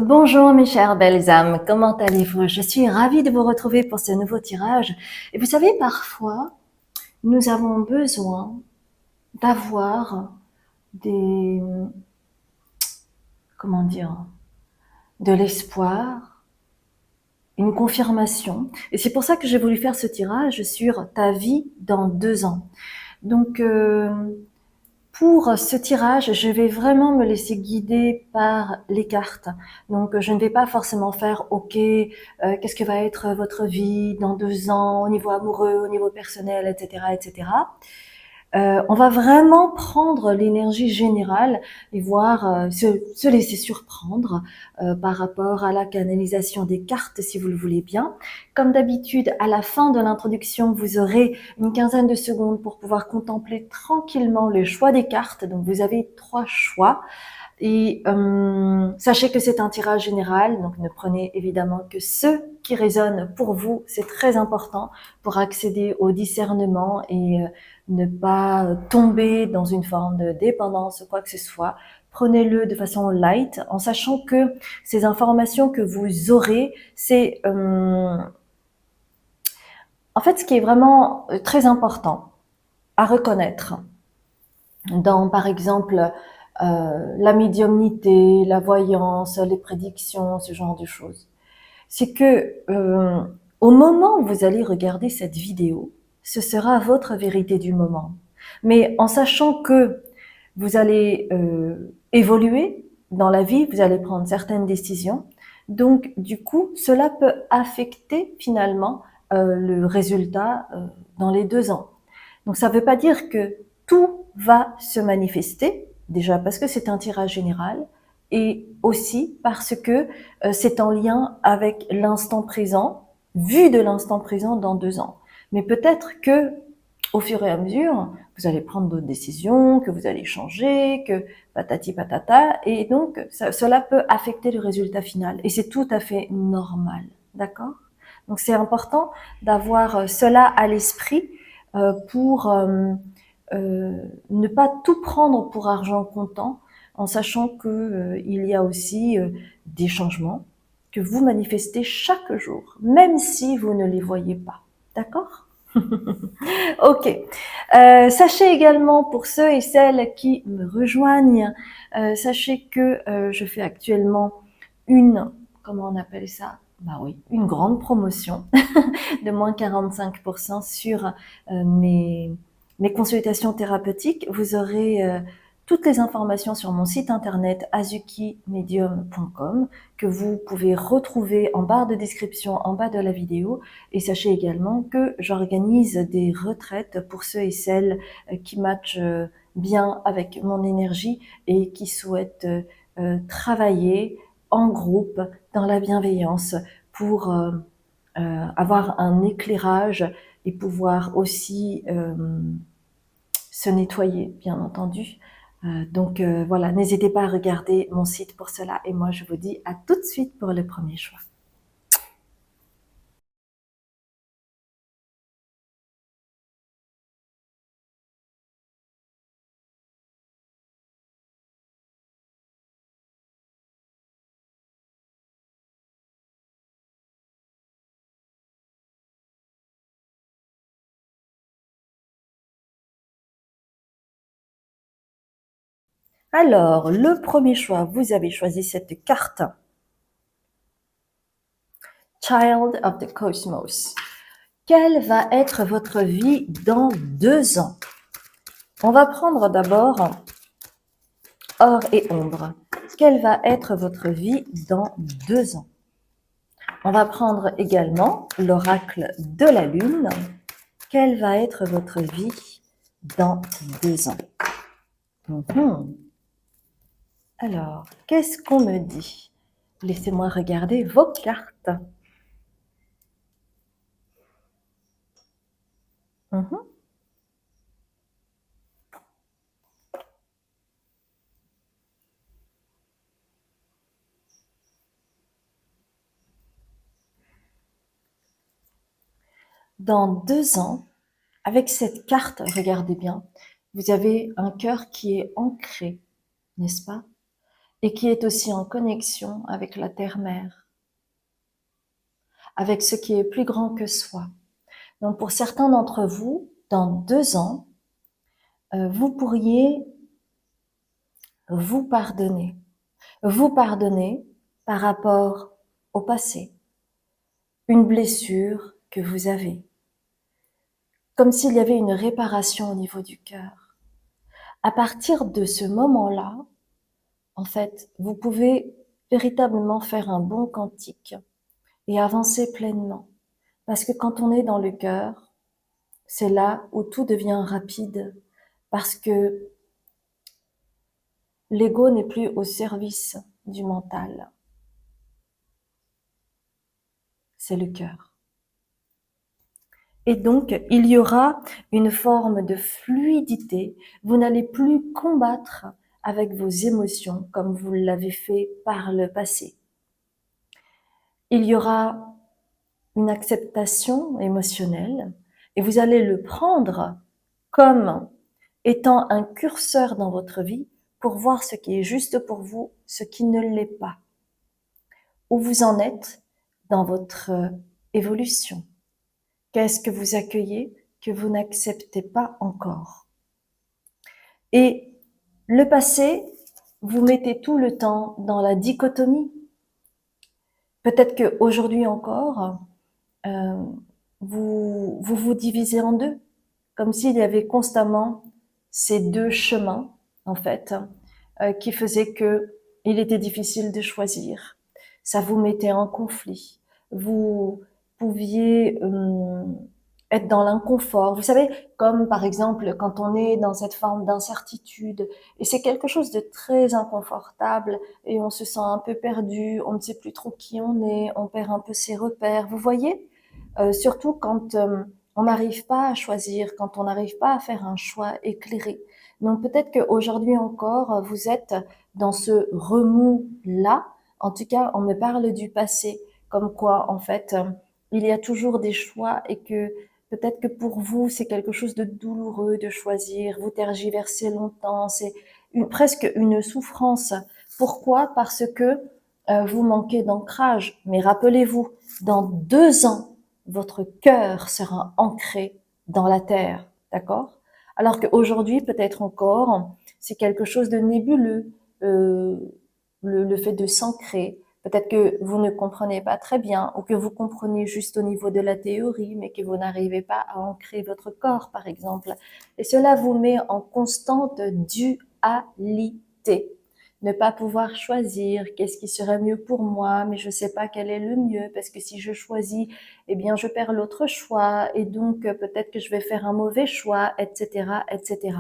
Bonjour mes chères belles âmes, comment allez-vous? Je suis ravie de vous retrouver pour ce nouveau tirage. Et vous savez, parfois, nous avons besoin d'avoir des, comment dire, de l'espoir, une confirmation. Et c'est pour ça que j'ai voulu faire ce tirage sur ta vie dans 2 ans. Donc, pour ce tirage, je vais vraiment me laisser guider par les cartes. Donc, je ne vais pas forcément faire, OK, qu'est-ce que va être votre vie dans 2 ans au niveau amoureux, au niveau personnel, etc., etc. On va vraiment prendre l'énergie générale et voir, se laisser surprendre par rapport à la canalisation des cartes, si vous le voulez bien. Comme d'habitude, à la fin de l'introduction, vous aurez une quinzaine de secondes pour pouvoir contempler tranquillement le choix des cartes. Donc, vous avez 3 choix. Et sachez que c'est un tirage général, donc ne prenez évidemment que ceux qui résonnent pour vous. C'est très important pour accéder au discernement et ne pas tomber dans une forme de dépendance ou quoi que ce soit. Prenez-le de façon light, en sachant que ces informations que vous aurez, c'est en fait ce qui est vraiment très important à reconnaître dans, par exemple, la médiumnité, la voyance, les prédictions, ce genre de choses. C'est que au moment où vous allez regarder cette vidéo, ce sera votre vérité du moment. Mais en sachant que vous allez évoluer dans la vie, vous allez prendre certaines décisions. Donc, du coup, cela peut affecter finalement le résultat dans les 2 ans. Donc, ça ne veut pas dire que tout va se manifester, déjà parce que c'est un tirage général, et aussi parce que c'est en lien avec l'instant présent, vu de l'instant présent dans 2 ans. Mais peut-être que, au fur et à mesure, vous allez prendre d'autres décisions, que vous allez changer, que patati patata, et donc cela peut affecter le résultat final. Et c'est tout à fait normal, d'accord? Donc c'est important d'avoir cela à l'esprit pour ne pas tout prendre pour argent comptant, en sachant que il y a aussi des changements que vous manifestez chaque jour, même si vous ne les voyez pas. D'accord? Ok. Sachez également pour ceux et celles qui me rejoignent, sachez que je fais actuellement une, comment on appelle ça? Bah oui, une grande promotion de moins 45% sur mes consultations thérapeutiques. Vous aurez toutes les informations sur mon site internet azukimedium.com que vous pouvez retrouver en barre de description en bas de la vidéo. Et sachez également que j'organise des retraites pour ceux et celles qui matchent bien avec mon énergie et qui souhaitent travailler en groupe dans la bienveillance pour avoir un éclairage et pouvoir aussi se nettoyer, bien entendu. Donc voilà, n'hésitez pas à regarder mon site pour cela. Et moi, je vous dis à tout de suite pour le premier choix. Alors, le premier choix, vous avez choisi cette carte. Child of the Cosmos. Quelle va être votre vie dans 2 ans? On va prendre d'abord or et ombre. Quelle va être votre vie dans 2 ans? On va prendre également l'oracle de la Lune. Quelle va être votre vie dans 2 ans? Alors, qu'est-ce qu'on me dit? Laissez-moi regarder vos cartes. Dans 2 ans, avec cette carte, regardez bien, vous avez un cœur qui est ancré, n'est-ce pas? et qui est aussi en connexion avec la terre-mère, avec ce qui est plus grand que soi. Donc pour certains d'entre vous, dans 2 ans, vous pourriez vous pardonner. Vous pardonner par rapport au passé, une blessure que vous avez, comme s'il y avait une réparation au niveau du cœur. À partir de ce moment-là, en fait, vous pouvez véritablement faire un bon cantique et avancer pleinement. Parce que quand on est dans le cœur, c'est là où tout devient rapide, parce que l'ego n'est plus au service du mental, c'est le cœur. Et donc, il y aura une forme de fluidité. Vous n'allez plus combattre avec vos émotions comme vous l'avez fait par le passé. Il y aura une acceptation émotionnelle et vous allez le prendre comme étant un curseur dans votre vie pour voir ce qui est juste pour vous, ce qui ne l'est pas. Où vous en êtes dans votre évolution. Qu'est-ce que vous accueillez que vous n'acceptez pas encore? Et le passé, vous mettez tout le temps dans la dichotomie. Peut-être qu'aujourd'hui encore, euh, vous divisez en deux, comme s'il y avait constamment ces deux chemins, en fait, qui faisaient que il était difficile de choisir. Ça vous mettait en conflit. Vous pouviez être dans l'inconfort. Vous savez, comme par exemple quand on est dans cette forme d'incertitude, et c'est quelque chose de très inconfortable, et on se sent un peu perdu, on ne sait plus trop qui on perd un peu ses repères. Vous voyez, surtout quand on n'arrive pas à choisir, quand on n'arrive pas à faire un choix éclairé. Donc peut-être qu'aujourd'hui encore, vous êtes dans ce remous-là. En tout cas, on me parle du passé, comme quoi, en fait, il y a toujours des choix et que peut-être que pour vous, c'est quelque chose de douloureux de choisir, vous tergiversez longtemps, c'est presque une souffrance. Pourquoi? Parce que vous manquez d'ancrage. Mais rappelez-vous, dans 2 ans, votre cœur sera ancré dans la terre, d'accord? Alors qu'aujourd'hui, peut-être encore, c'est quelque chose de nébuleux, euh, le fait de s'ancrer. Peut-être que vous ne comprenez pas très bien ou que vous comprenez juste au niveau de la théorie, mais que vous n'arrivez pas à ancrer votre corps, par exemple. Et cela vous met en constante dualité. Ne pas pouvoir choisir qu'est-ce qui serait mieux pour moi, mais je ne sais pas quel est le mieux, parce que si je choisis, eh bien, je perds l'autre choix, et donc peut-être que je vais faire un mauvais choix, etc., etc.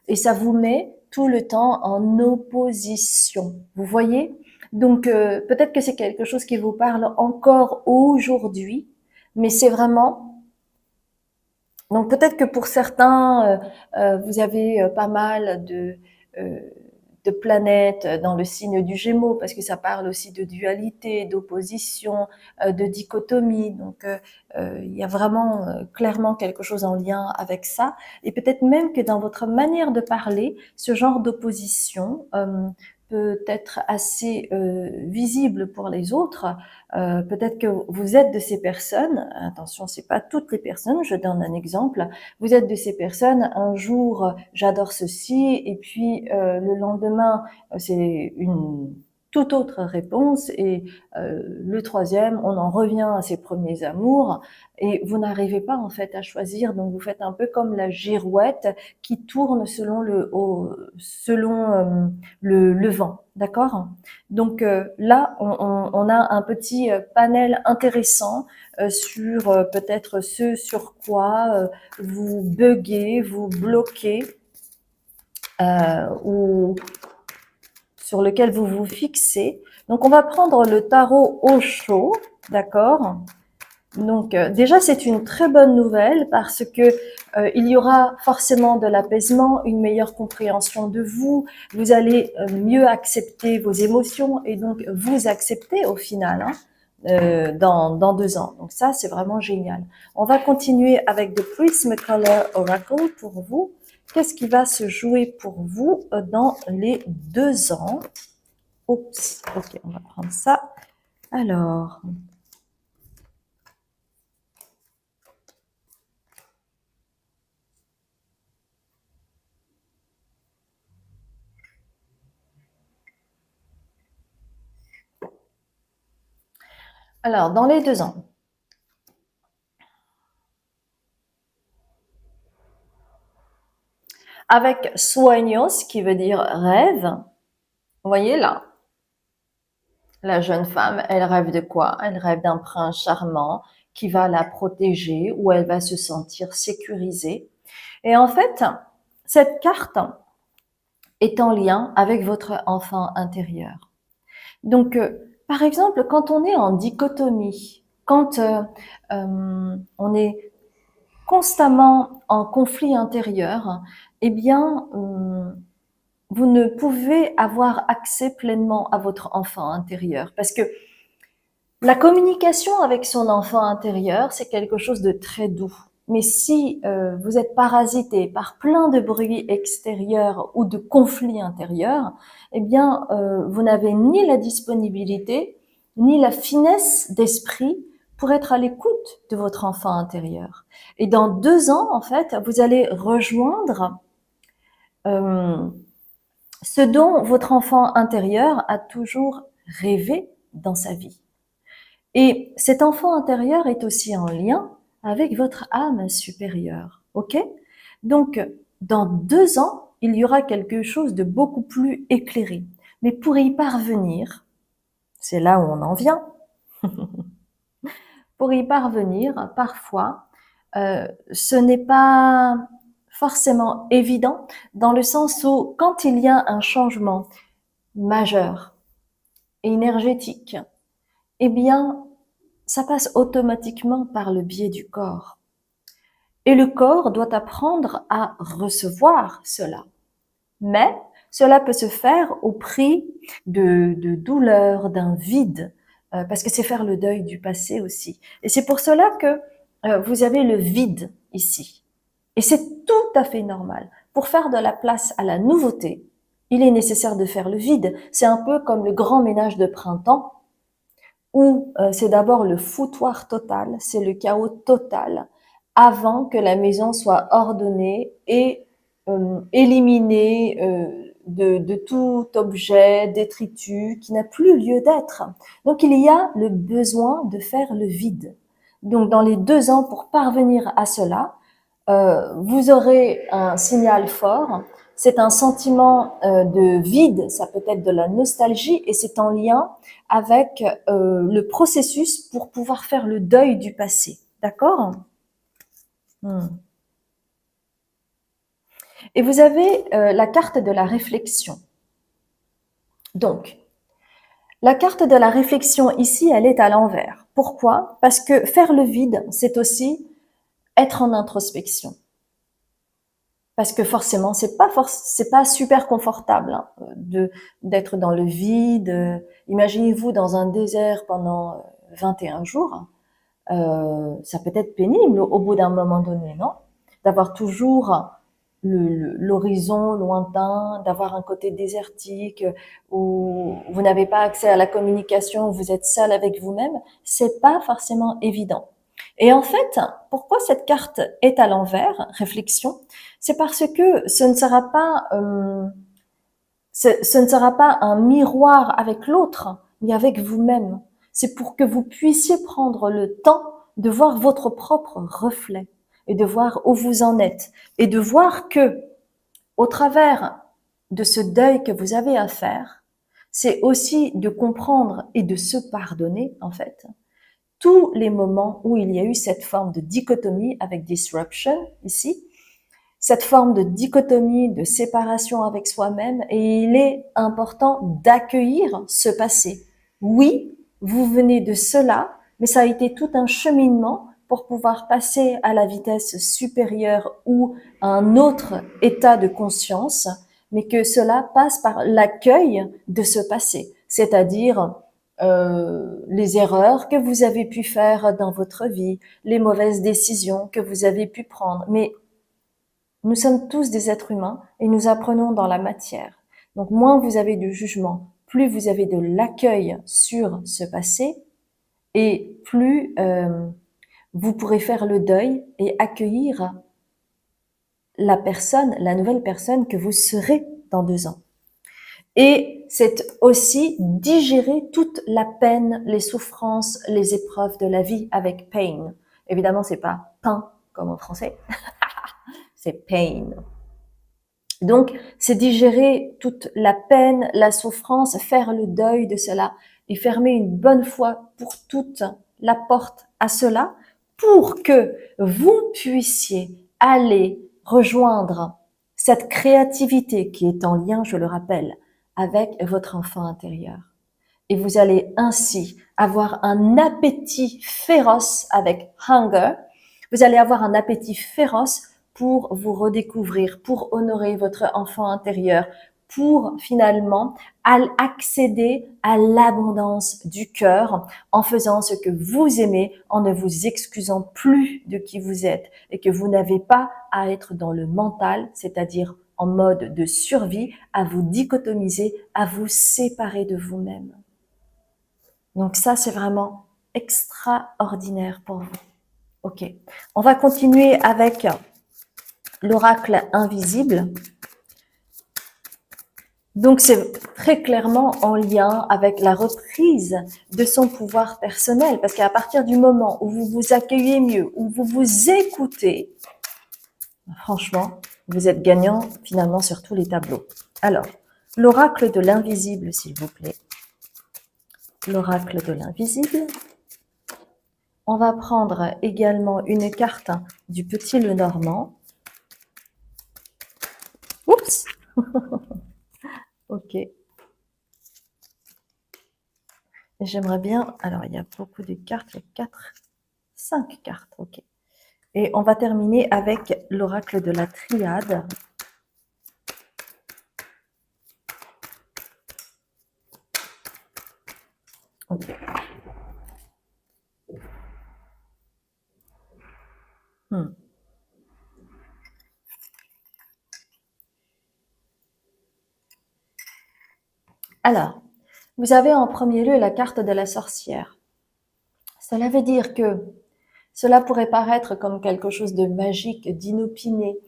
Et ça vous met tout le temps en opposition. Vous voyez? Donc peut-être que c'est quelque chose qui vous parle encore aujourd'hui, mais c'est vraiment... Donc peut-être que pour certains, vous avez pas mal euh, de planètes dans le signe du Gémeaux, parce que ça parle aussi de dualité, d'opposition, de dichotomie. Donc il y a vraiment clairement quelque chose en lien avec ça. Et peut-être même que dans votre manière de parler, ce genre d'opposition peut être assez visible pour les autres. Peut-être que vous êtes de ces personnes, attention, c'est pas toutes les personnes, je donne un exemple, vous êtes de ces personnes, un jour j'adore ceci, et puis le lendemain c'est une toute autre réponse, et le troisième, on en revient à ses premiers amours, et vous n'arrivez pas en fait à choisir, donc vous faites un peu comme la girouette qui tourne selon le vent, d'accord? Donc là, on a un petit panel intéressant sur peut-être ce sur quoi vous buguez, vous bloquez, ou sur lequel vous vous fixez. Donc on va prendre le tarot Osho, d'accord? Donc déjà c'est une très bonne nouvelle parce que il y aura forcément de l'apaisement, une meilleure compréhension de vous, vous allez mieux accepter vos émotions et donc vous accepter au final, hein, dans 2 ans. Donc ça c'est vraiment génial. On va continuer avec The Prismacolor Oracle pour vous. Qu'est-ce qui va se jouer pour vous dans les 2 ans? Oups, ok, on va prendre ça. Alors, dans les 2 ans, avec sueños, qui veut dire rêve, vous voyez là, la jeune femme, elle rêve de quoi? Elle rêve d'un prince charmant qui va la protéger, où elle va se sentir sécurisée. Et en fait, cette carte est en lien avec votre enfant intérieur. Donc, par exemple, quand on est en dichotomie, quand on est constamment en conflit intérieur, eh bien, vous ne pouvez avoir accès pleinement à votre enfant intérieur. Parce que la communication avec son enfant intérieur, c'est quelque chose de très doux. Mais si vous êtes parasité par plein de bruits extérieurs ou de conflits intérieurs, eh bien, vous n'avez ni la disponibilité, ni la finesse d'esprit pour être à l'écoute de votre enfant intérieur. Et dans 2 ans, en fait, vous allez rejoindre euh, ce dont votre enfant intérieur a toujours rêvé dans sa vie. Et cet enfant intérieur est aussi en lien avec votre âme supérieure. Ok? Donc, dans 2 ans, il y aura quelque chose de beaucoup plus éclairé. Mais pour y parvenir, c'est là où on en vient, pour y parvenir, parfois, ce n'est pas forcément évident dans le sens où quand il y a un changement majeur, énergétique, eh bien, ça passe automatiquement par le biais du corps. Et le corps doit apprendre à recevoir cela. Mais cela peut se faire au prix de douleur, d'un vide, parce que c'est faire le deuil du passé aussi. Et c'est pour cela que vous avez le vide ici. Et c'est tout à fait normal. Pour faire de la place à la nouveauté, il est nécessaire de faire le vide. C'est un peu comme le grand ménage de printemps, où c'est d'abord le foutoir total, c'est le chaos total, avant que la maison soit ordonnée et éliminée de tout objet, détritus qui n'a plus lieu d'être. Donc il y a le besoin de faire le vide. Donc dans les 2 ans, pour parvenir à cela, vous aurez un signal fort. C'est un sentiment de vide, ça peut être de la nostalgie et c'est en lien avec le processus pour pouvoir faire le deuil du passé. D'accord? Et vous avez la carte de la réflexion. Donc, la carte de la réflexion ici, elle est à l'envers. Pourquoi? Parce que faire le vide, c'est aussi être en introspection. Parce que forcément, c'est pas super confortable hein, d'être dans le vide. Imaginez-vous dans un désert pendant 21 jours. Ça peut être pénible au bout d'un moment donné, non? D'avoir toujours l'horizon lointain, d'avoir un côté désertique où vous n'avez pas accès à la communication, où vous êtes seul avec vous-même, c'est pas forcément évident. Et en fait, pourquoi cette carte est à l'envers, réflexion, c'est parce que ce ne sera pas un miroir avec l'autre, mais avec vous-même. C'est pour que vous puissiez prendre le temps de voir votre propre reflet et de voir où vous en êtes et de voir que, au travers de ce deuil que vous avez à faire, c'est aussi de comprendre et de se pardonner, en fait, tous les moments où il y a eu cette forme de dichotomie avec disruption ici, cette forme de dichotomie, de séparation avec soi-même, et il est important d'accueillir ce passé. Oui, vous venez de cela, mais ça a été tout un cheminement pour pouvoir passer à la vitesse supérieure ou à un autre état de conscience, mais que cela passe par l'accueil de ce passé, c'est-à-dire les erreurs que vous avez pu faire dans votre vie, les mauvaises décisions que vous avez pu prendre. Mais nous sommes tous des êtres humains et nous apprenons dans la matière. Donc moins vous avez de jugement, plus vous avez de l'accueil sur ce passé, et plus vous pourrez faire le deuil et accueillir la nouvelle personne que vous serez dans 2 ans. Et c'est aussi digérer toute la peine, les souffrances, les épreuves de la vie avec pain. Évidemment, c'est pas pain comme en français, c'est pain. Donc, c'est digérer toute la peine, la souffrance, faire le deuil de cela et fermer une bonne fois pour toute la porte à cela pour que vous puissiez aller rejoindre cette créativité qui est en lien, je le rappelle, avec votre enfant intérieur. Et vous allez ainsi avoir un appétit féroce avec hunger. Vous allez avoir un appétit féroce pour vous redécouvrir, pour honorer votre enfant intérieur, pour finalement accéder à l'abondance du cœur en faisant ce que vous aimez, en ne vous excusant plus de qui vous êtes et que vous n'avez pas à être dans le mental, c'est-à-dire en mode de survie, à vous dichotomiser, à vous séparer de vous-même. Donc ça, c'est vraiment extraordinaire pour vous. Ok, on va continuer avec l'oracle invisible. Donc c'est très clairement en lien avec la reprise de son pouvoir personnel, parce qu'à partir du moment où vous vous accueillez mieux, où vous vous écoutez, franchement, vous êtes gagnant finalement sur tous les tableaux. Alors, l'oracle de l'invisible, s'il vous plaît. L'oracle de l'invisible. On va prendre également une carte du Petit Lenormand. Oups. Ok. J'aimerais bien... Alors, il y a beaucoup de cartes. Il y a 5 cartes. Ok. Et on va terminer avec l'oracle de la triade. Ok. Alors, vous avez en premier lieu la carte de la sorcière. Cela veut dire que cela pourrait paraître comme quelque chose de magique, d'inopiné,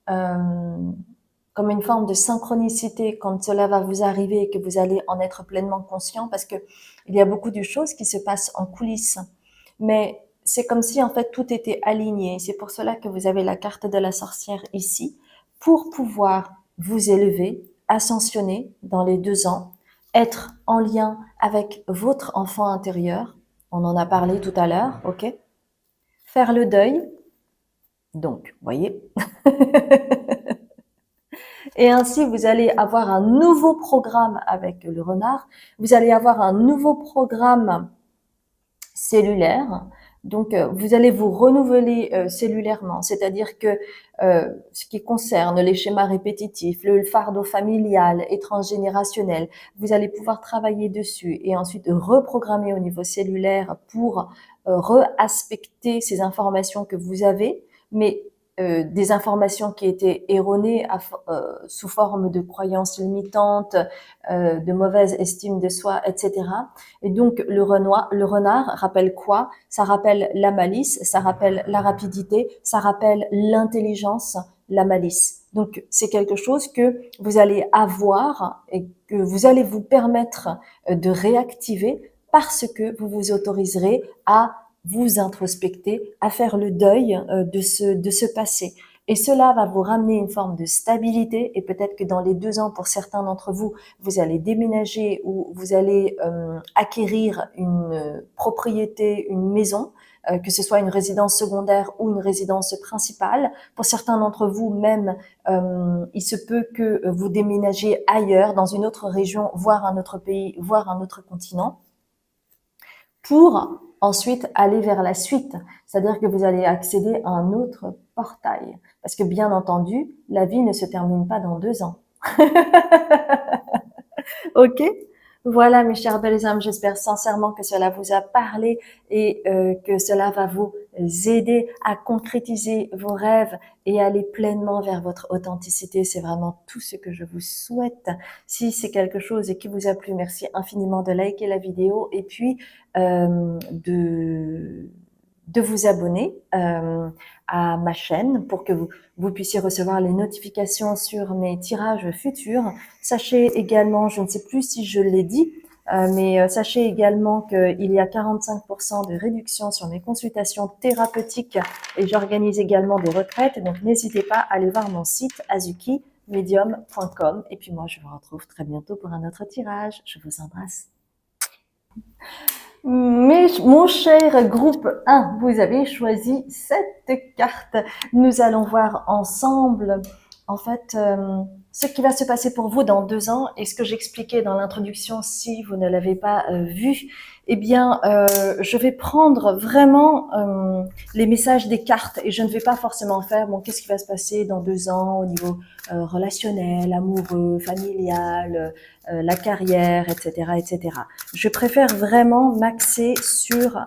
comme une forme de synchronicité quand cela va vous arriver et que vous allez en être pleinement conscient, parce que il y a beaucoup de choses qui se passent en coulisses. Mais c'est comme si en fait tout était aligné. C'est pour cela que vous avez la carte de la sorcière ici, pour pouvoir vous élever, ascensionner dans les 2 ans, être en lien avec votre enfant intérieur. On en a parlé tout à l'heure, ok? Faire le deuil. Donc, voyez. Et ainsi, vous allez avoir un nouveau programme avec le renard. Vous allez avoir un nouveau programme cellulaire. Donc, vous allez vous renouveler cellulairement, c'est-à-dire que ce qui concerne les schémas répétitifs, le fardeau familial et transgénérationnel, vous allez pouvoir travailler dessus et ensuite reprogrammer au niveau cellulaire pour réaspecter ces informations que vous avez, mais des informations qui étaient erronées sous forme de croyances limitantes, de mauvaise estime de soi, etc. Et donc le renard rappelle quoi? Ça rappelle la malice, ça rappelle la rapidité, ça rappelle l'intelligence, la malice. Donc c'est quelque chose que vous allez avoir et que vous allez vous permettre de réactiver parce que vous vous autoriserez à vous introspecter, à faire le deuil de ce passé. Et cela va vous ramener une forme de stabilité et peut-être que dans les 2 ans, pour certains d'entre vous, vous allez déménager ou vous allez acquérir une propriété, une maison, que ce soit une résidence secondaire ou une résidence principale. Pour certains d'entre vous, même, il se peut que vous déménagiez ailleurs, dans une autre région, voire un autre pays, voire un autre continent, pour ensuite aller vers la suite. C'est-à-dire que vous allez accéder à un autre portail. Parce que bien entendu, la vie ne se termine pas dans 2 ans. Ok? Voilà, mes chers belles âmes, j'espère sincèrement que cela vous a parlé et que cela va vous aider à concrétiser vos rêves et aller pleinement vers votre authenticité. C'est vraiment tout ce que je vous souhaite. Si c'est quelque chose qui vous a plu, merci infiniment de liker la vidéo et puis de vous abonner à ma chaîne pour que vous puissiez recevoir les notifications sur mes tirages futurs. Sachez également, je ne sais plus si je l'ai dit, mais sachez également qu'il y a 45% de réduction sur mes consultations thérapeutiques et j'organise également des retraites. Donc, n'hésitez pas à aller voir mon site azukimedium.com. Et puis moi, je vous retrouve très bientôt pour un autre tirage. Je vous embrasse. Mais mon cher groupe 1, vous avez choisi cette carte. Nous allons voir ensemble, en fait, ce qui va se passer pour vous dans 2 ans et ce que j'expliquais dans l'introduction si vous ne l'avez pas vu. Eh bien, je vais prendre vraiment les messages des cartes et je ne vais pas forcément faire, bon, qu'est-ce qui va se passer dans 2 ans au niveau relationnel, amoureux, familial, la carrière, etc., etc. Je préfère vraiment m'axer sur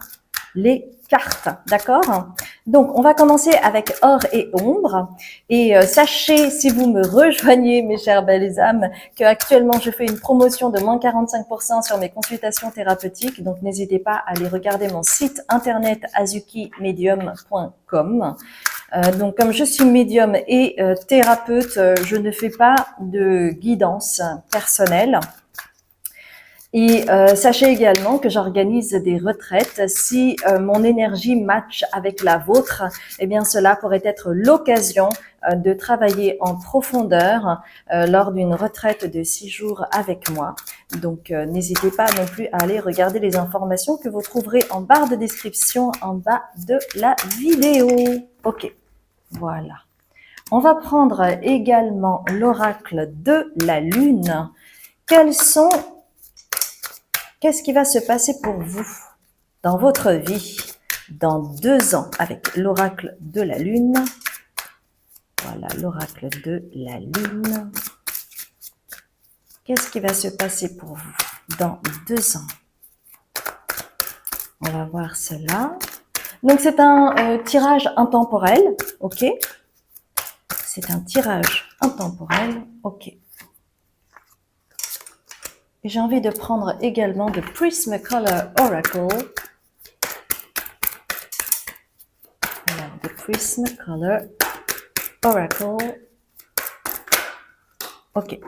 les cartes, d'accord? Donc, on va commencer avec or et ombre. Et sachez, si vous me rejoignez, mes chères belles âmes, que actuellement je fais une promotion de moins 45% sur mes consultations thérapeutiques. Donc, n'hésitez pas à aller regarder mon site internet azukimedium.com. Donc, comme je suis médium et thérapeute, je ne fais pas de guidance personnelle. Et sachez également que j'organise des retraites. Si mon énergie match avec la vôtre, eh bien cela pourrait être l'occasion de travailler en profondeur lors d'une retraite de 6 jours avec moi. Donc n'hésitez pas non plus à aller regarder les informations que vous trouverez en barre de description en bas de la vidéo. Ok, voilà. On va prendre également l'oracle de la lune. Qu'est-ce qui va se passer pour vous dans votre vie dans 2 ans avec l'oracle de la lune? Voilà, l'oracle de la lune. Qu'est-ce qui va se passer pour vous dans 2 ans? On va voir cela. Donc, c'est un tirage intemporel, ok? C'est un tirage intemporel, ok. Et j'ai envie de prendre également de Prismacolor Oracle. Alors, de Prismacolor Oracle. Ok.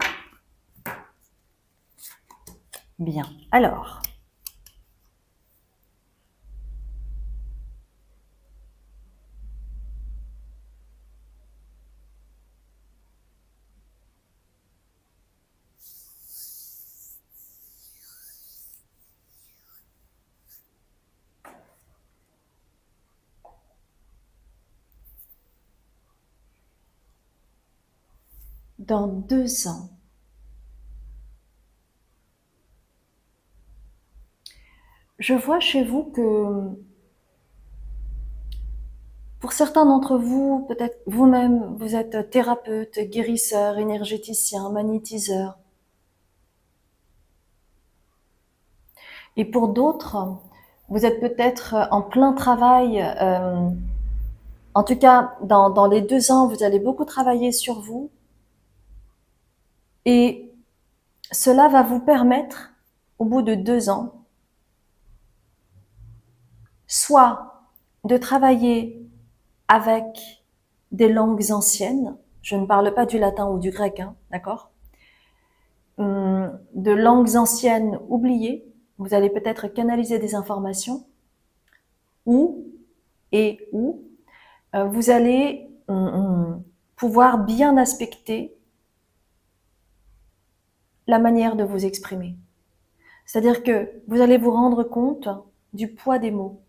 Bien. Alors. Dans 2 ans, je vois chez vous que pour certains d'entre vous, peut-être vous-même, vous êtes thérapeute, guérisseur, énergéticien, magnétiseur. Et pour d'autres, vous êtes peut-être en plein travail. En tout cas, dans les 2 ans, vous allez beaucoup travailler sur vous. Et cela va vous permettre, au bout de 2 ans, soit de travailler avec des langues anciennes, je ne parle pas du latin ou du grec, hein, d'accord? De langues anciennes oubliées, vous allez peut-être canaliser des informations, ou vous allez pouvoir bien aspecter la manière de vous exprimer. C'est-à-dire que vous allez vous rendre compte du poids des mots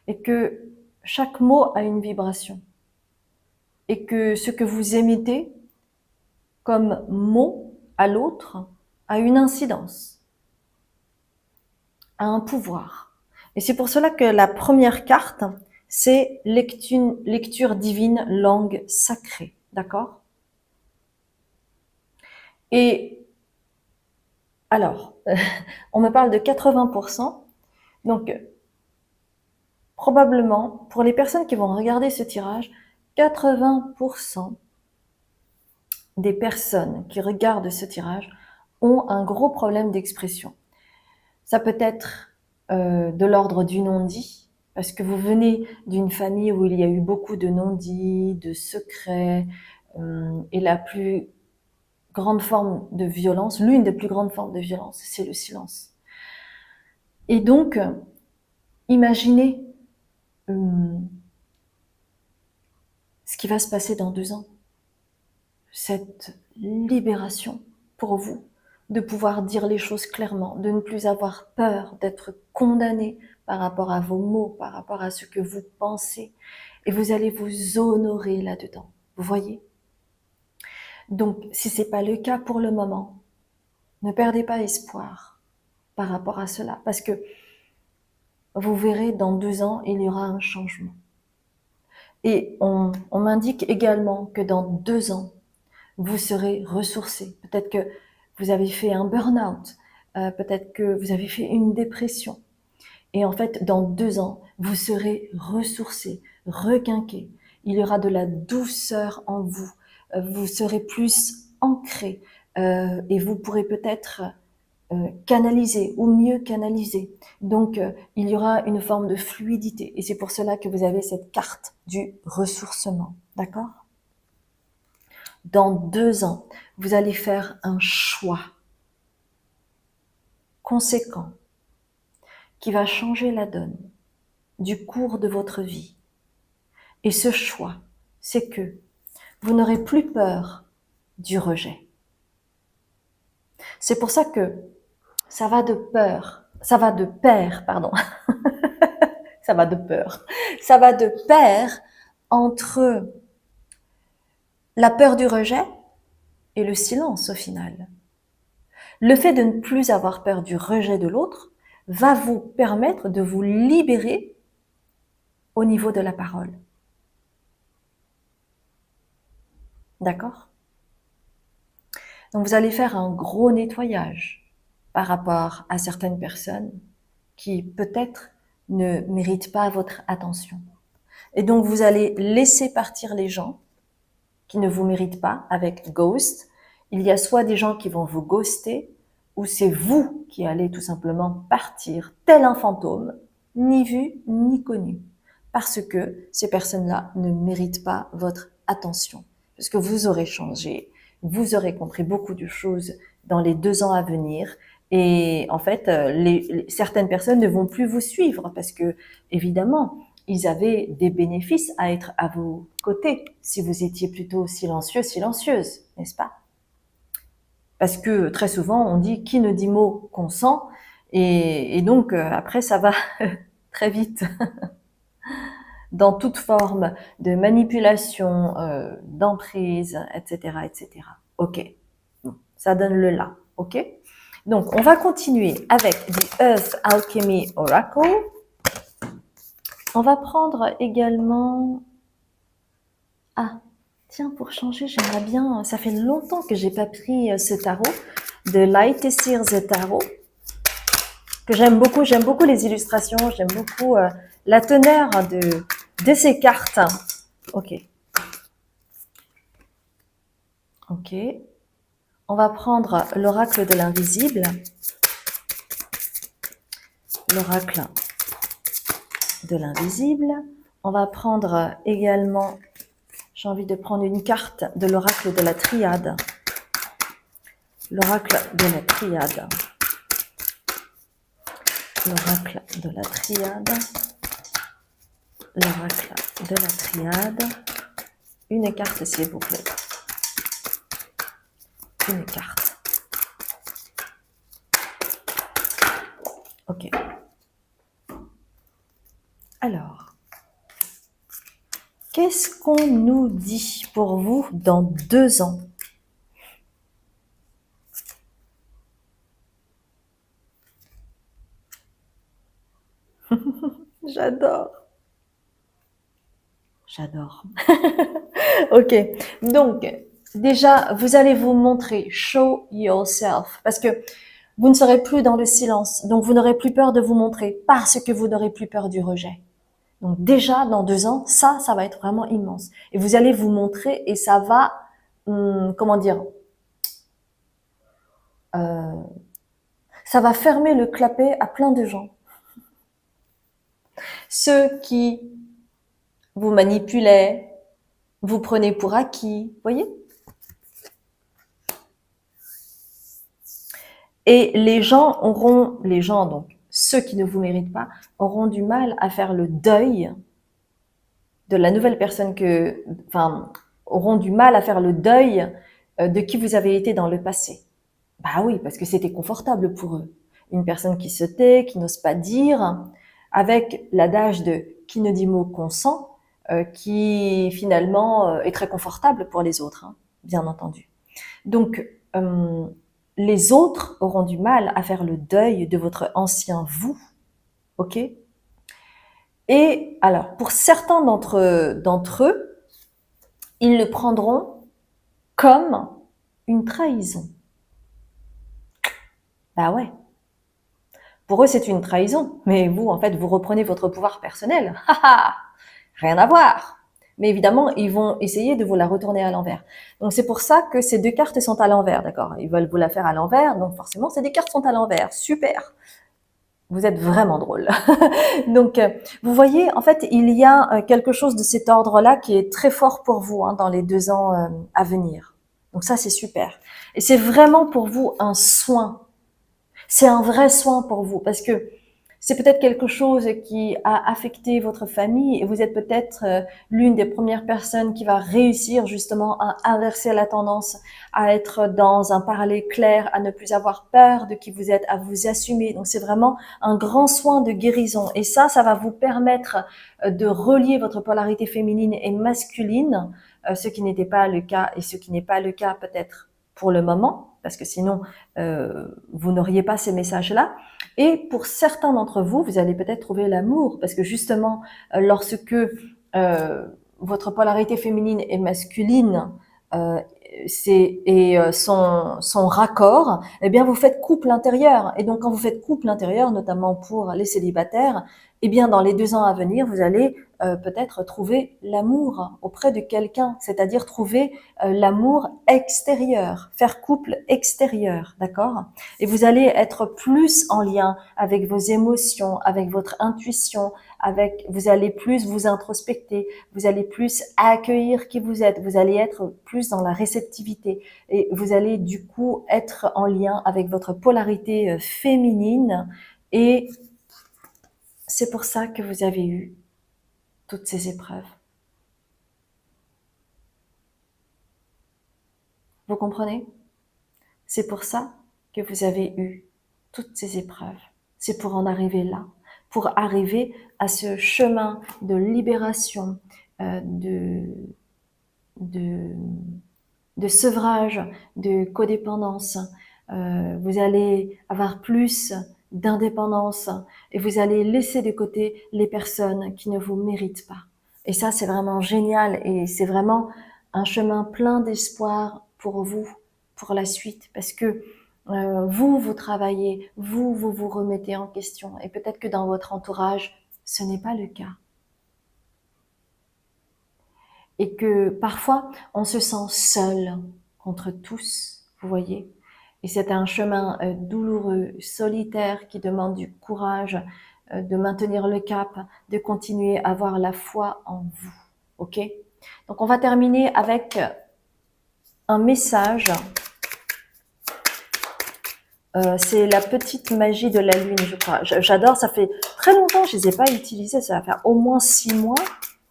et que chaque mot a une vibration et que ce que vous émettez comme mot à l'autre a une incidence, a un pouvoir. Et c'est pour cela que la première carte, c'est lecture divine, langue sacrée, d'accord? Et Alors, on me parle de 80%. Donc, probablement, pour les personnes qui vont regarder ce tirage, 80% des personnes qui regardent ce tirage ont un gros problème d'expression. Ça peut être de l'ordre du non-dit, parce que vous venez d'une famille où il y a eu beaucoup de non-dits, de secrets, et la plus grande forme de violence, l'une des plus grandes formes de violence, c'est le silence. Et donc, imaginez ce qui va se passer dans 2 ans. Cette libération pour vous, de pouvoir dire les choses clairement, de ne plus avoir peur d'être condamné par rapport à vos mots, par rapport à ce que vous pensez. Et vous allez vous honorer là-dedans. Vous voyez? Donc, si c'est pas le cas pour le moment, ne perdez pas espoir par rapport à cela. Parce que vous verrez, dans 2 ans, il y aura un changement. Et on m'indique également que dans 2 ans, vous serez ressourcé. Peut-être que vous avez fait un burn-out, peut-être que vous avez fait une dépression. Et en fait, dans 2 ans, vous serez ressourcé, requinqué. Il y aura de la douceur en vous. Vous serez plus ancré et vous pourrez peut-être canaliser ou mieux canaliser. Donc, il y aura une forme de fluidité. Et c'est pour cela que vous avez cette carte du ressourcement. D'accord ? Dans 2 ans, vous allez faire un choix conséquent qui va changer la donne du cours de votre vie. Et ce choix, c'est que vous n'aurez plus peur du rejet. C'est pour ça que ça va de pair, ça va de pair entre la peur du rejet et le silence au final. Le fait de ne plus avoir peur du rejet de l'autre va vous permettre de vous libérer au niveau de la parole. D'accord ? Donc vous allez faire un gros nettoyage par rapport à certaines personnes qui peut-être ne méritent pas votre attention. Et donc vous allez laisser partir les gens qui ne vous méritent pas avec ghost. Il y a soit des gens qui vont vous ghoster, ou c'est vous qui allez tout simplement partir tel un fantôme, ni vu ni connu, parce que ces personnes-là ne méritent pas votre attention, parce que vous aurez changé, vous aurez compris beaucoup de choses dans les 2 ans à venir, et en fait, certaines personnes ne vont plus vous suivre, parce que, évidemment, ils avaient des bénéfices à être à vos côtés, si vous étiez plutôt silencieux, silencieuse, n'est-ce pas ? Parce que très souvent, on dit qui ne dit mot consent, et donc après ça va très vite dans toute forme de manipulation, d'emprise, etc., etc. Ok, ça donne le là, ok. Donc on va continuer avec The Earth Alchemy Oracle. On va prendre également... Ah, tiens, pour changer, j'aimerais bien... Ça fait longtemps que j'ai pas pris ce tarot, de Light Sears Tarot, que j'aime beaucoup les illustrations, j'aime beaucoup la teneur de ces cartes. Ok. Ok. On va prendre l'oracle de l'invisible. L'oracle de l'invisible. On va prendre également, j'ai envie de prendre une carte de l'oracle de la triade. L'oracle de la triade. L'oracle de la triade. L'oracle de la triade. Une carte, s'il vous plaît. Une carte. Ok. Alors, qu'est-ce qu'on nous dit pour vous dans 2 ans ? J'adore. J'adore. Ok. Donc, déjà, vous allez vous montrer, show yourself. Parce que Vous ne serez plus dans le silence, donc vous n'aurez plus peur de vous montrer parce que vous n'aurez plus peur du rejet. Donc déjà, dans 2 ans, ça va être vraiment immense. Et vous allez vous montrer et ça va, comment dire, euh, ça va fermer le clapet à plein de gens. Ceux qui vous manipulaient, vous prenez pour acquis, voyez? Et les gens, donc ceux qui ne vous méritent pas, auront du mal à faire le deuil de la nouvelle personne auront du mal à faire le deuil de qui vous avez été dans le passé. Bah oui, parce que c'était confortable pour eux. Une personne qui se tait, qui n'ose pas dire, avec l'adage de qui ne dit mot consent, qui finalement est très confortable pour les autres, hein, bien entendu. Donc, les autres auront du mal à faire le deuil de votre ancien vous, ok? Et alors, pour certains d'entre eux, ils le prendront comme une trahison. Bah ouais. Pour eux, c'est une trahison. Mais vous, en fait, vous reprenez votre pouvoir personnel. Rien à voir. Mais évidemment, ils vont essayer de vous la retourner à l'envers. Donc, c'est pour ça que ces 2 cartes sont à l'envers, d'accord? Ils veulent vous la faire à l'envers, donc forcément, ces 2 cartes sont à l'envers. Super. Vous êtes vraiment drôle. Donc, vous voyez, en fait, il y a quelque chose de cet ordre-là qui est très fort pour vous, hein, dans les 2 ans à venir. Donc ça, c'est super. Et c'est vraiment pour vous un soin. C'est un vrai soin pour vous parce que c'est peut-être quelque chose qui a affecté votre famille et vous êtes peut-être l'une des premières personnes qui va réussir justement à inverser la tendance, à être dans un parler clair, à ne plus avoir peur de qui vous êtes, à vous assumer. Donc c'est vraiment un grand soin de guérison et ça va vous permettre de relier votre polarité féminine et masculine, ce qui n'était pas le cas et ce qui n'est pas le cas peut-être pour le moment, parce que sinon vous n'auriez pas ces messages-là. Et pour certains d'entre vous, vous allez peut-être trouver l'amour, parce que justement, lorsque votre polarité féminine et masculine sont raccord, eh bien vous faites couple intérieur. Et donc quand vous faites couple intérieur, notamment pour les célibataires, eh bien dans les 2 ans à venir, vous allez peut-être trouver l'amour auprès de quelqu'un, c'est-à-dire trouver l'amour extérieur, faire couple extérieur, d'accord? Et vous allez être plus en lien avec vos émotions, avec votre intuition, vous allez plus vous introspecter, vous allez plus accueillir qui vous êtes, vous allez être plus dans la réceptivité et vous allez du coup être en lien avec votre polarité féminine et c'est pour ça que vous avez eu toutes ces épreuves. Vous comprenez? C'est pour ça que vous avez eu toutes ces épreuves. C'est pour en arriver là, pour arriver à ce chemin de libération, de sevrage, de codépendance. Vous allez avoir plus d'indépendance et vous allez laisser de côté les personnes qui ne vous méritent pas. Et ça, c'est vraiment génial et c'est vraiment un chemin plein d'espoir pour vous, pour la suite, parce que vous travaillez, vous remettez en question et peut-être que dans votre entourage, ce n'est pas le cas. Et que parfois, on se sent seul contre tous, vous voyez. Et c'est un chemin douloureux, solitaire, qui demande du courage, de maintenir le cap, de continuer à avoir la foi en vous, ok? Donc, on va terminer avec un message. C'est la petite magie de la lune, je crois. J'adore, ça fait très longtemps que je les ai pas utilisés, ça va faire au moins 6 mois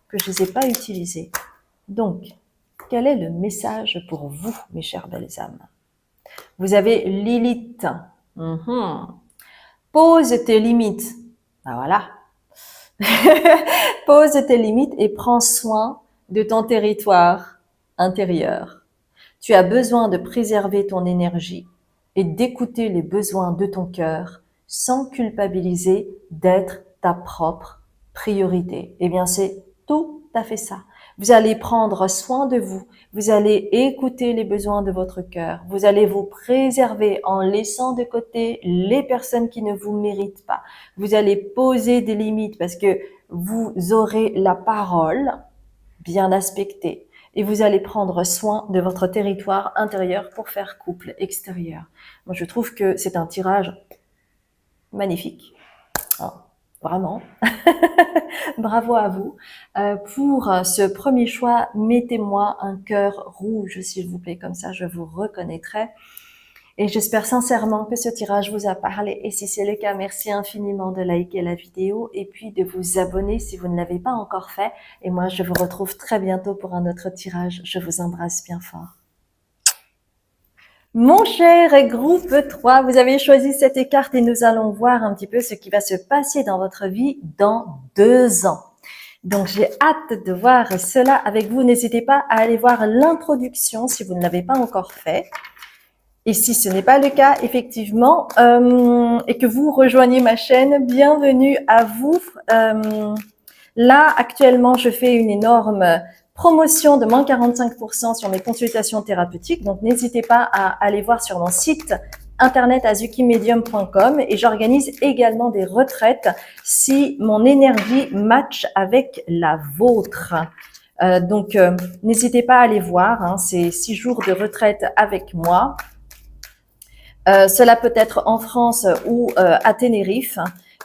que je les ai pas utilisés. Donc, quel est le message pour vous, mes chères belles âmes? Vous avez Lilith. Pose tes limites. Ben voilà. Pose tes limites et prends soin de ton territoire intérieur. Tu as besoin de préserver ton énergie et d'écouter les besoins de ton cœur sans culpabiliser d'être ta propre priorité. Eh bien, c'est tout à fait ça. Vous allez prendre soin de vous. Vous allez écouter les besoins de votre cœur. Vous allez vous préserver en laissant de côté les personnes qui ne vous méritent pas. Vous allez poser des limites parce que vous aurez la parole bien aspectée. Et vous allez prendre soin de votre territoire intérieur pour faire couple extérieur. Moi, je trouve que c'est un tirage magnifique. Oh, vraiment. Bravo à vous. Pour ce premier choix, mettez-moi un cœur rouge, s'il vous plaît, comme ça je vous reconnaîtrai. Et j'espère sincèrement que ce tirage vous a parlé. Et si c'est le cas, merci infiniment de liker la vidéo et puis de vous abonner si vous ne l'avez pas encore fait. Et moi, je vous retrouve très bientôt pour un autre tirage. Je vous embrasse bien fort. Mon cher groupe 3, vous avez choisi cette carte et nous allons voir un petit peu ce qui va se passer dans votre vie dans 2 ans. Donc, j'ai hâte de voir cela avec vous. N'hésitez pas à aller voir l'introduction si vous ne l'avez pas encore fait. Et si ce n'est pas le cas, effectivement, et que vous rejoignez ma chaîne, bienvenue à vous. Là, actuellement, je fais une énorme promotion de moins 45% sur mes consultations thérapeutiques. Donc, n'hésitez pas à aller voir sur mon site internet azukimedium.com et j'organise également des retraites si mon énergie match avec la vôtre. Donc, n'hésitez pas à aller voir. Hein, c'est 6 jours de retraite avec moi. Cela peut être en France ou à Tenerife.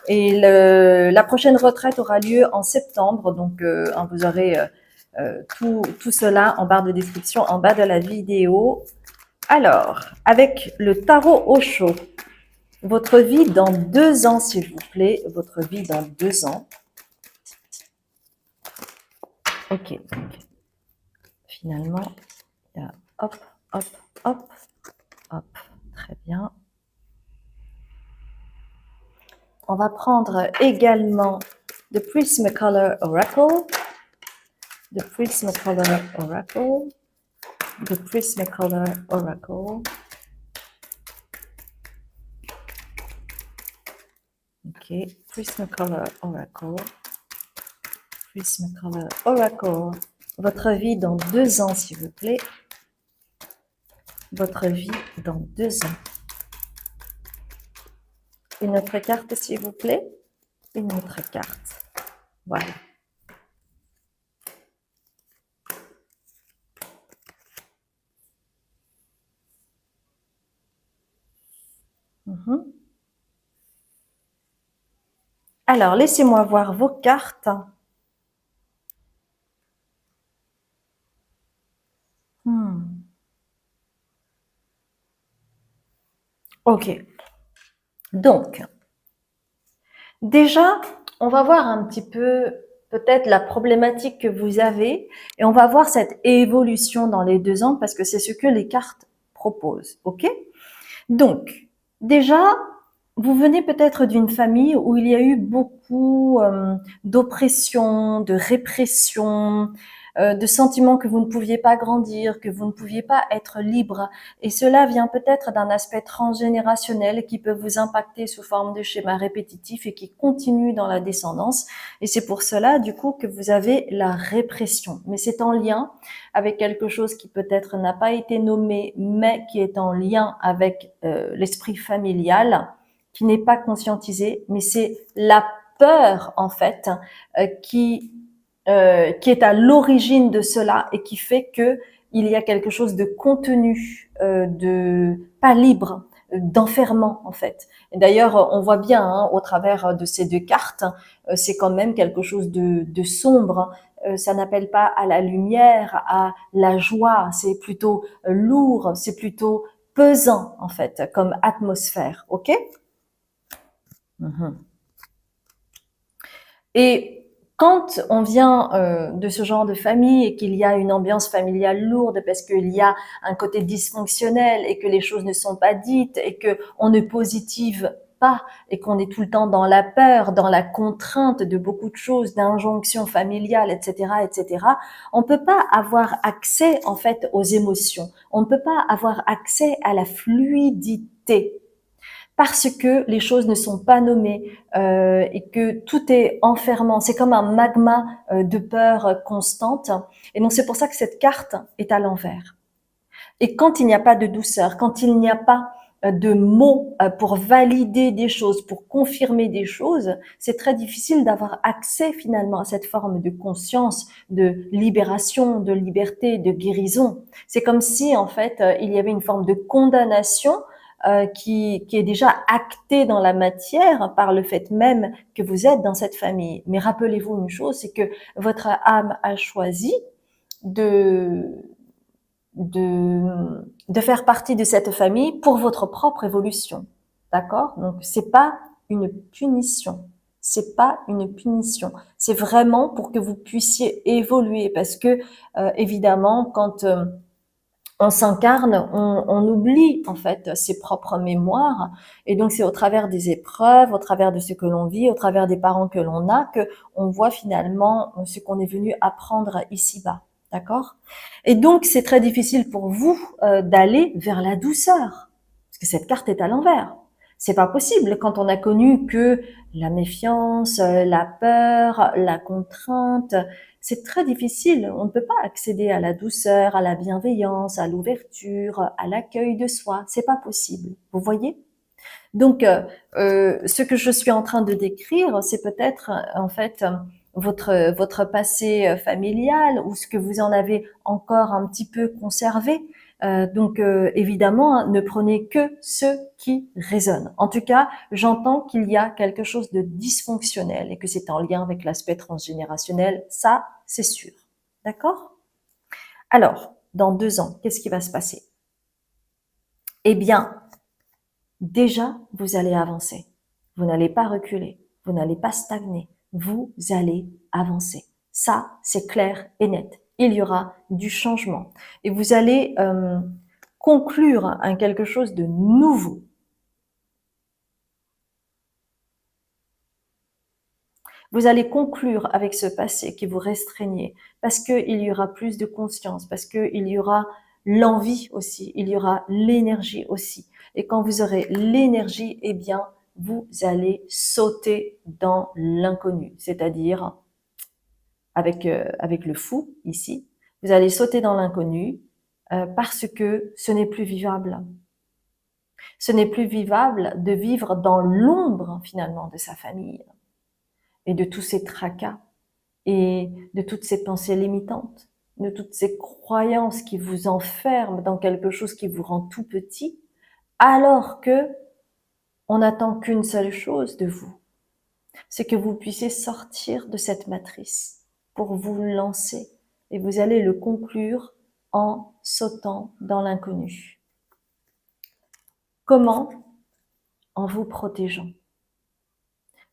Et la prochaine retraite aura lieu en septembre. Donc, vous aurez tout cela en barre de description, en bas de la vidéo. Alors, avec le tarot Osho, votre vie dans 2 ans, s'il vous plaît. Votre vie dans 2 ans. Ok. Donc, finalement, il y a hop, hop, hop, hop. Très bien. On va prendre également The Prismacolor Oracle. The Prismacolor Oracle. The Prismacolor Oracle. Ok, Prismacolor Oracle. Prismacolor Oracle. Votre vie dans 2 ans, s'il vous plaît. Votre vie dans 2 ans. Une autre carte, s'il vous plaît. Une autre carte. Voilà. Alors, laissez-moi voir vos cartes. Ok. Donc, déjà, on va voir un petit peu peut-être la problématique que vous avez et on va voir cette évolution dans les 2 ans parce que c'est ce que les cartes proposent. Ok? Donc, déjà, vous venez peut-être d'une famille où il y a eu beaucoup d'oppression, de répression, de sentiments que vous ne pouviez pas grandir, que vous ne pouviez pas être libre. Et cela vient peut-être d'un aspect transgénérationnel qui peut vous impacter sous forme de schémas répétitifs et qui continue dans la descendance. Et c'est pour cela, du coup, que vous avez la répression. Mais c'est en lien avec quelque chose qui peut-être n'a pas été nommé, mais qui est en lien avec l'esprit familial, qui n'est pas conscientisé, mais c'est la peur, en fait, qui est à l'origine de cela et qui fait que il y a quelque chose de contenu, de pas libre, d'enfermement en fait. Et d'ailleurs, on voit bien hein, au travers de ces 2 cartes, c'est quand même quelque chose de sombre. Ça n'appelle pas à la lumière, à la joie. C'est plutôt lourd, c'est plutôt pesant en fait comme atmosphère. Ok? Et quand on vient de ce genre de famille et qu'il y a une ambiance familiale lourde parce qu'il y a un côté dysfonctionnel et que les choses ne sont pas dites et que on ne positive pas et qu'on est tout le temps dans la peur, dans la contrainte de beaucoup de choses, d'injonctions familiales, etc., etc., on ne peut pas avoir accès en fait aux émotions. On ne peut pas avoir accès à la fluidité. parce que les choses ne sont pas nommées et que tout est enfermant. C'est comme un magma de peur constante. Et donc c'est pour ça que cette carte est à l'envers. Et quand il n'y a pas de douceur, quand il n'y a pas de mots pour valider des choses, pour confirmer des choses, c'est très difficile d'avoir accès finalement à cette forme de conscience, de libération, de liberté, de guérison. C'est comme si en fait il y avait une forme de condamnation qui est déjà actée dans la matière par le fait même que vous êtes dans cette famille. Mais rappelez-vous une chose, c'est que votre âme a choisi de de faire partie de cette famille pour votre propre évolution. D'accord? Donc, c'est pas une punition. C'est pas une punition. C'est vraiment pour que vous puissiez évoluer parce que, évidemment, quand on s'incarne, on oublie en fait ses propres mémoires et donc c'est au travers des épreuves, au travers de ce que l'on vit, au travers des parents que l'on a que on voit finalement ce qu'on est venu apprendre ici-bas. D'accord? Et donc c'est très difficile pour vous d'aller vers la douceur parce que cette carte est à l'envers. C'est pas possible quand on a connu que la méfiance, la peur, la contrainte, c'est très difficile. On ne peut pas accéder à la douceur, à la bienveillance, à l'ouverture, à l'accueil de soi. C'est pas possible. Vous voyez? Donc, ce que je suis en train de décrire, c'est peut-être en fait votre passé familial ou ce que vous en avez encore un petit peu conservé. Donc, évidemment, hein, ne prenez que ce qui résonne. En tout cas, j'entends qu'il y a quelque chose de dysfonctionnel et que c'est en lien avec l'aspect transgénérationnel. Ça, c'est sûr. D'accord? Alors, dans 2 ans, qu'est-ce qui va se passer? Eh bien, déjà, vous allez avancer. Vous n'allez pas reculer. Vous n'allez pas stagner. Vous allez avancer. Ça, c'est clair et net. Il y aura du changement. Et vous allez conclure un quelque chose de nouveau. Vous allez conclure avec ce passé qui vous restreignait parce qu'il y aura plus de conscience, parce qu'il y aura l'envie aussi, il y aura l'énergie aussi. Et quand vous aurez l'énergie, eh bien, vous allez sauter dans l'inconnu, c'est-à-dire avec le fou ici, vous allez sauter dans l'inconnu parce que ce n'est plus vivable. Ce n'est plus vivable de vivre dans l'ombre finalement de sa famille et de tous ces tracas et de toutes ces pensées limitantes, de toutes ces croyances qui vous enferment dans quelque chose qui vous rend tout petit, alors que on n'attend qu'une seule chose de vous, c'est que vous puissiez sortir de cette matrice pour vous lancer et vous allez le conclure en sautant dans l'inconnu. Comment? En vous protégeant.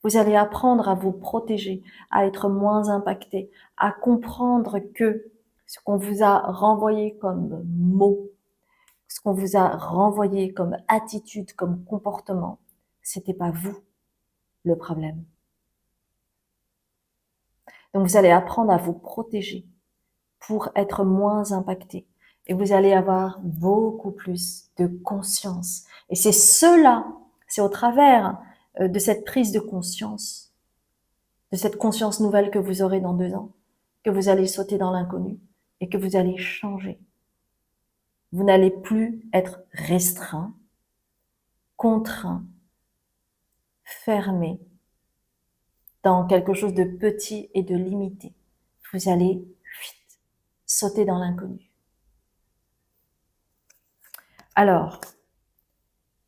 Vous allez apprendre à vous protéger, à être moins impacté, à comprendre que ce qu'on vous a renvoyé comme mots, ce qu'on vous a renvoyé comme attitude, comme comportement, c'était pas vous le problème. Donc vous allez apprendre à vous protéger pour être moins impacté. Et vous allez avoir beaucoup plus de conscience. Et c'est cela, c'est au travers de cette prise de conscience, de cette conscience nouvelle que vous aurez dans 2 ans, que vous allez sauter dans l'inconnu et que vous allez changer. Vous n'allez plus être restreint, contraint, fermé dans quelque chose de petit et de limité. Vous allez sauter dans l'inconnu. Alors,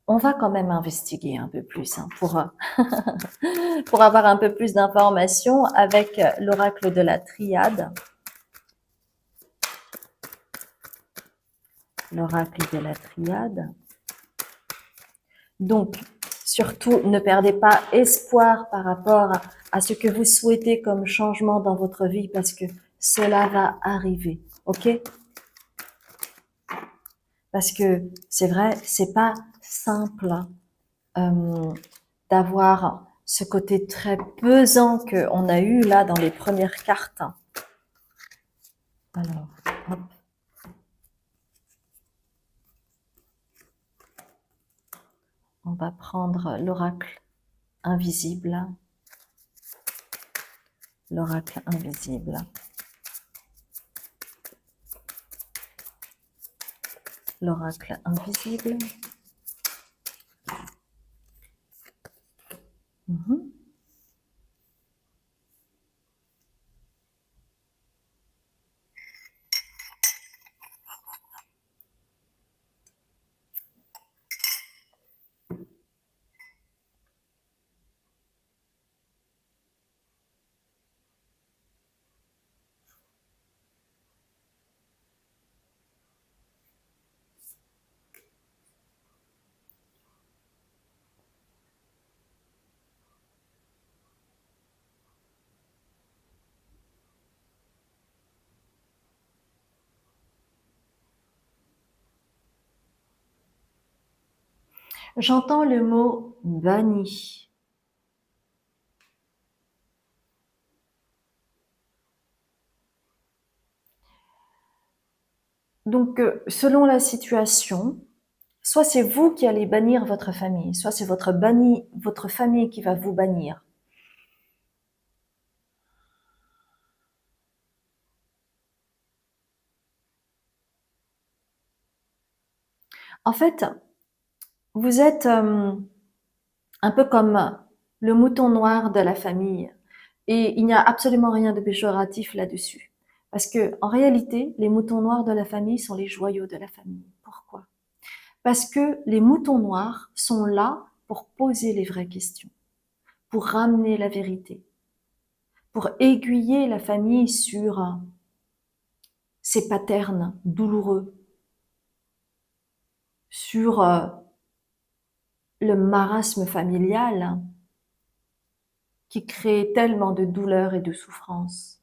on va quand même investiguer un peu plus pour avoir un peu plus d'informations avec l'oracle de la triade. L'oracle de la triade. Donc, surtout, ne perdez pas espoir par rapport à ce que vous souhaitez comme changement dans votre vie parce que cela va arriver, ok? Parce que c'est vrai, c'est pas simple d'avoir ce côté très pesant qu'on a eu là dans les premières cartes. Alors, hop. On va prendre l'oracle invisible. L'oracle invisible. L'oracle invisible. Mhm. J'entends le mot banni. Donc, selon la situation, soit c'est vous qui allez bannir votre famille, soit c'est votre famille qui va vous bannir. En fait, vous êtes un peu comme le mouton noir de la famille. Et il n'y a absolument rien de péjoratif là-dessus. Parce que, en réalité, les moutons noirs de la famille sont les joyaux de la famille. Pourquoi? Parce que les moutons noirs sont là pour poser les vraies questions, pour ramener la vérité, pour aiguiller la famille sur ses patterns douloureux, sur le marasme familial qui crée tellement de douleur et de souffrance.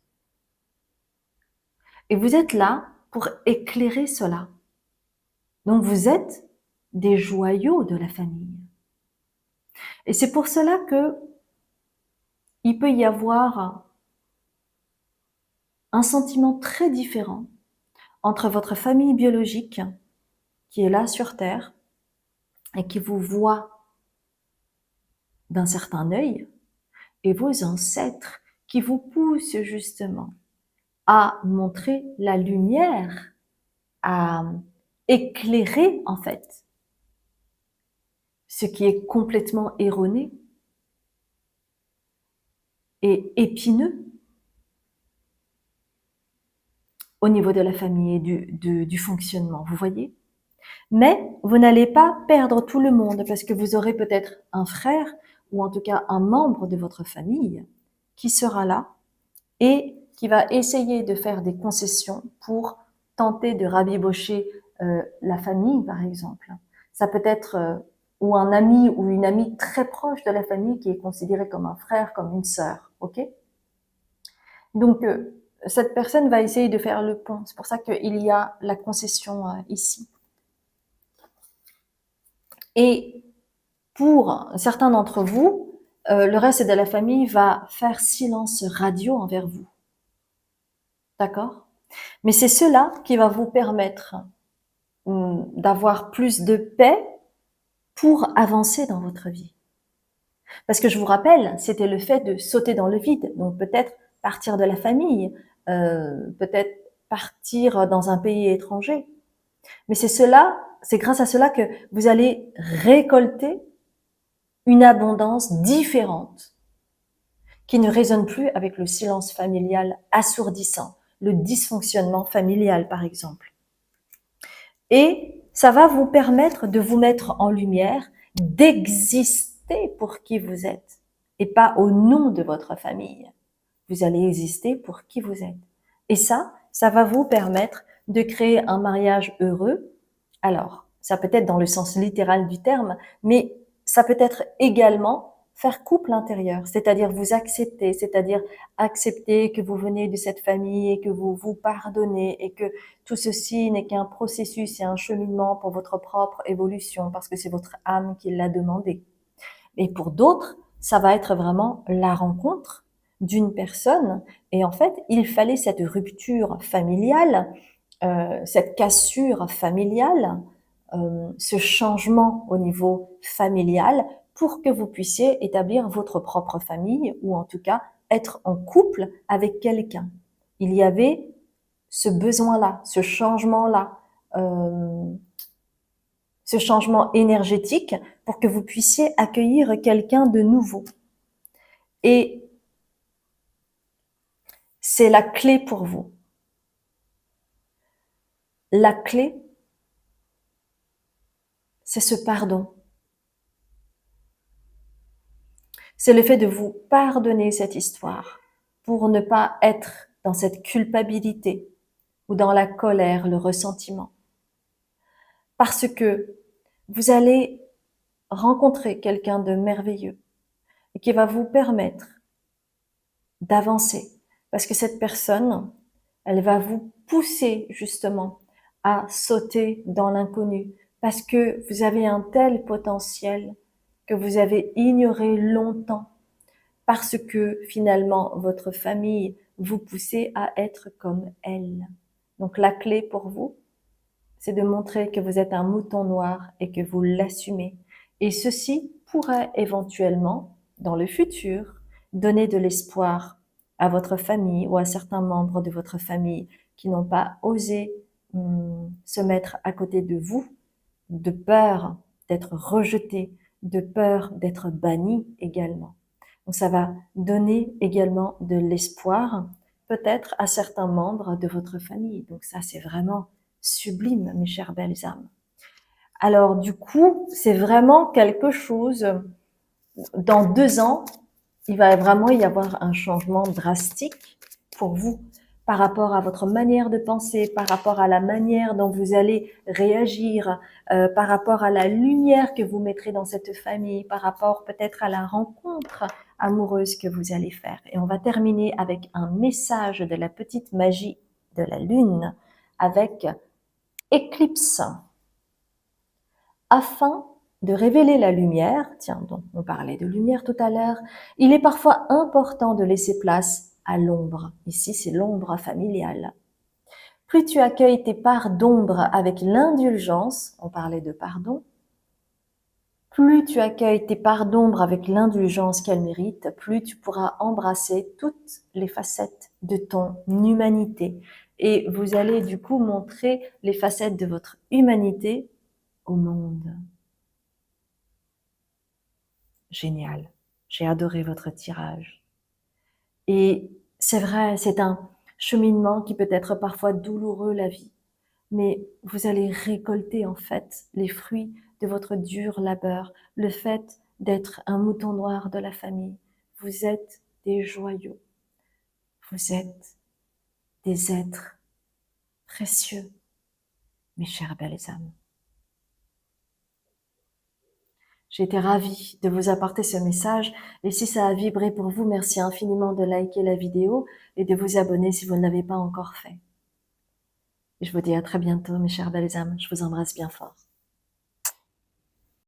Et vous êtes là pour éclairer cela. Donc vous êtes des joyaux de la famille. Et c'est pour cela que il peut y avoir un sentiment très différent entre votre famille biologique qui est là sur Terre et qui vous voit d'un certain œil et vos ancêtres qui vous poussent justement à montrer la lumière, à éclairer en fait ce qui est complètement erroné et épineux au niveau de la famille et du fonctionnement, vous voyez? Mais vous n'allez pas perdre tout le monde parce que vous aurez peut-être un frère ou en tout cas un membre de votre famille qui sera là et qui va essayer de faire des concessions pour tenter de rabibocher la famille, par exemple. Ça peut être ou un ami ou une amie très proche de la famille qui est considéré comme un frère, comme une sœur, ok? Donc, cette personne va essayer de faire le pont. C'est pour ça qu'il y a la concession ici. Et pour certains d'entre vous, le reste de la famille va faire silence radio envers vous. D'accord? Mais c'est cela qui va vous permettre d'avoir plus de paix pour avancer dans votre vie. Parce que je vous rappelle, c'était le fait de sauter dans le vide. Donc peut-être partir de la famille, peut-être partir dans un pays étranger. Mais c'est grâce à cela que vous allez récolter une abondance différente qui ne résonne plus avec le silence familial assourdissant, le dysfonctionnement familial par exemple. Et ça va vous permettre de vous mettre en lumière, d'exister pour qui vous êtes et pas au nom de votre famille. Vous allez exister pour qui vous êtes. Et ça va vous permettre de créer un mariage heureux. Alors, ça peut être dans le sens littéral du terme, mais ça peut être également faire couple intérieur, c'est-à-dire vous accepter, c'est-à-dire accepter que vous venez de cette famille et que vous vous pardonnez et que tout ceci n'est qu'un processus et un cheminement pour votre propre évolution parce que c'est votre âme qui l'a demandé. Et pour d'autres, ça va être vraiment la rencontre d'une personne et en fait, il fallait cette rupture familiale, cette cassure familiale ce changement au niveau familial pour que vous puissiez établir votre propre famille ou en tout cas être en couple avec quelqu'un. Il y avait ce besoin-là, ce changement-là, ce changement énergétique pour que vous puissiez accueillir quelqu'un de nouveau. Et c'est la clé pour vous. La clé, c'est ce pardon. C'est le fait de vous pardonner cette histoire pour ne pas être dans cette culpabilité ou dans la colère, le ressentiment. Parce que vous allez rencontrer quelqu'un de merveilleux et qui va vous permettre d'avancer. Parce que cette personne, elle va vous pousser justement à sauter dans l'inconnu. Parce que vous avez un tel potentiel que vous avez ignoré longtemps. Parce que finalement, votre famille vous poussait à être comme elle. Donc la clé pour vous, c'est de montrer que vous êtes un mouton noir et que vous l'assumez. Et ceci pourrait éventuellement, dans le futur, donner de l'espoir à votre famille ou à certains membres de votre famille qui n'ont pas osé se mettre à côté de vous, de peur d'être rejetés, de peur d'être bannis également. Donc ça va donner également de l'espoir, peut-être à certains membres de votre famille. Donc ça, c'est vraiment sublime, mes chères belles âmes. Alors du coup, c'est vraiment quelque chose, dans 2 ans, il va vraiment y avoir un changement drastique pour vous par rapport à votre manière de penser, par rapport à la manière dont vous allez réagir, par rapport à la lumière que vous mettrez dans cette famille, par rapport peut-être à la rencontre amoureuse que vous allez faire. Et on va terminer avec un message de la petite magie de la lune avec éclipse. Afin de révéler la lumière, tiens, donc on parlait de lumière tout à l'heure, il est parfois important de laisser place à l'ombre. Ici, c'est l'ombre familiale. Plus tu accueilles tes parts d'ombre avec l'indulgence, on parlait de pardon, plus tu accueilles tes parts d'ombre avec l'indulgence qu'elles méritent, plus tu pourras embrasser toutes les facettes de ton humanité. Et vous allez du coup montrer les facettes de votre humanité au monde. Génial. J'ai adoré votre tirage. Et c'est vrai, c'est un cheminement qui peut être parfois douloureux, la vie. Mais vous allez récolter en fait les fruits de votre dur labeur, le fait d'être un mouton noir de la famille. Vous êtes des joyaux. Vous êtes des êtres précieux, mes chères belles âmes. J'ai été ravie de vous apporter ce message et si ça a vibré pour vous, merci infiniment de liker la vidéo et de vous abonner si vous ne l'avez pas encore fait. Et je vous dis à très bientôt, mes chères belles âmes. Je vous embrasse bien fort.